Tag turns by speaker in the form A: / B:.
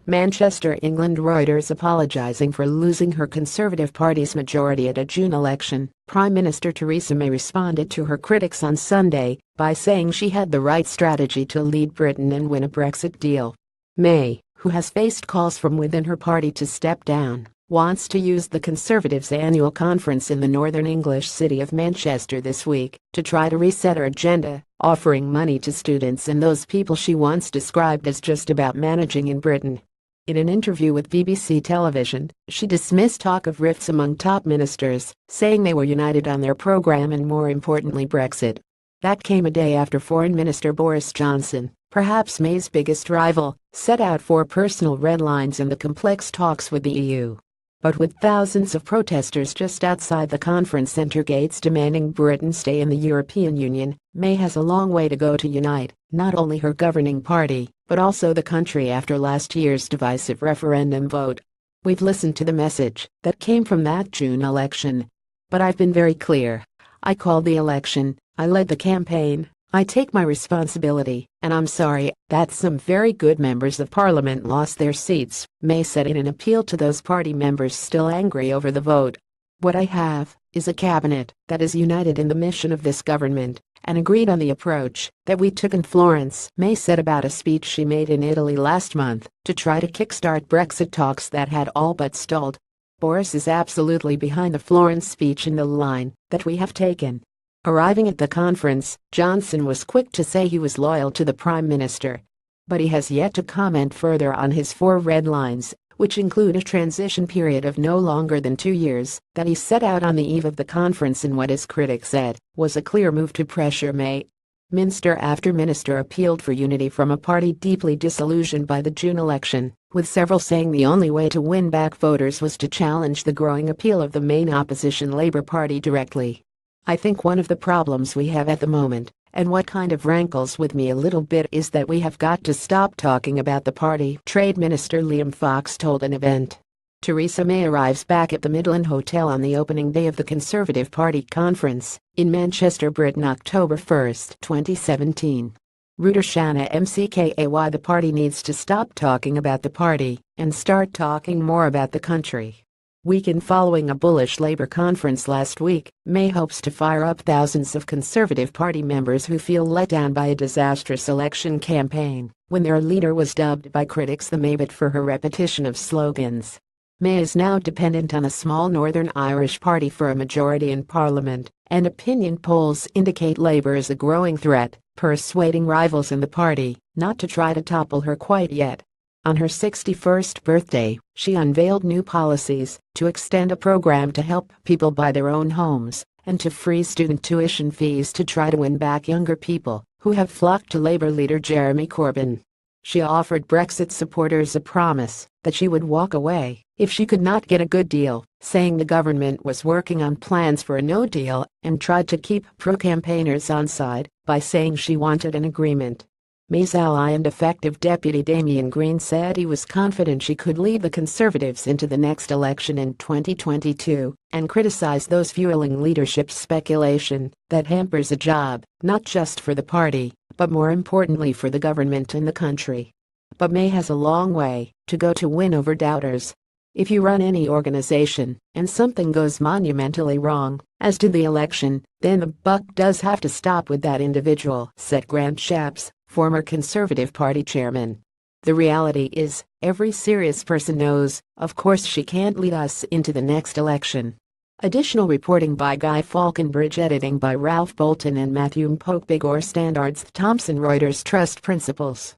A: Manchester, England. Reuters apologising for losing her Conservative Party's majority at a June election. Prime Minister Theresa May responded to her critics on Sunday by saying she had the right strategy to lead Britain and win a Brexit deal. May, who has faced calls from within her party to step down, wants to use the Conservatives' annual conference in the northern English city of Manchester this week to try to reset her agenda, offering money to students and those people she once described as just about managing in Britain. In an interview with BBC television, she dismissed talk of rifts among top ministers, saying they were united on their programme and, more importantly, Brexit. That came a day after Foreign Minister Boris Johnson, perhaps May's biggest rival, set out 4 personal red lines in the complex talks with the EU. But with thousands of protesters just outside the conference centre gates demanding Britain stay in the European Union, May has a long way to go to unite not only her governing party, but also the country after last year's divisive referendum vote. We've listened to the message that came from that June election. But I've been very clear. I called the election, I led the campaign, I take my responsibility, and I'm sorry that some very good members of parliament lost their seats, May said in an appeal to those party members still angry over the vote. What I have is a cabinet that is united in the mission of this government and agreed on the approach that we took in Florence, May said about a speech she made in Italy last month to try to kickstart Brexit talks that had all but stalled. Boris is absolutely behind the Florence speech and the line that we have taken. Arriving at the conference, Johnson was quick to say he was loyal to the Prime Minister. But he has yet to comment further on his 4 red lines, which include a transition period of no longer than 2 years, that he set out on the eve of the conference in what his critics said was a clear move to pressure May. Minister after minister appealed for unity from a party deeply disillusioned by the June election, with several saying the only way to win back voters was to challenge the growing appeal of the main opposition Labour Party directly. I think one of the problems we have at the moment, and what kind of rankles with me a little bit, is that we have got to stop talking about the party, Trade Minister Liam Fox told an event. Theresa May arrives back at the Midland Hotel on the opening day of the Conservative Party conference in Manchester, Britain, October 1, 2017. Reuters. Shanna McKay. The party needs to stop talking about the party and start talking more about the country. Weekend following a bullish Labour conference last week, May hopes to fire up thousands of Conservative Party members who feel let down by a disastrous election campaign, when their leader was dubbed by critics the Maybit for her repetition of slogans. May is now dependent on a small Northern Irish party for a majority in Parliament, and opinion polls indicate Labour is a growing threat, persuading rivals in the party not to try to topple her quite yet. On her 61st birthday, she unveiled new policies to extend a program to help people buy their own homes and to freeze student tuition fees to try to win back younger people who have flocked to Labour leader Jeremy Corbyn. She offered Brexit supporters a promise that she would walk away if she could not get a good deal, saying the government was working on plans for a no deal, and tried to keep pro-campaigners on side by saying she wanted an agreement. May's ally and effective deputy Damien Green said he was confident she could lead the Conservatives into the next election in 2022 and criticized those fueling leadership speculation that hampers a job, not just for the party, but more importantly for the government and the country. But May has a long way to go to win over doubters. If you run any organization and something goes monumentally wrong, as did the election, then the buck does have to stop with that individual, said Grant Shapps, former Conservative Party chairman. The reality is, every serious person knows, of course she can't lead us into the next election. Additional reporting by Guy Falconbridge, editing by Ralph Bolton and Matthew Pope. Bigor Standards Thomson. Reuters. Trust Principles.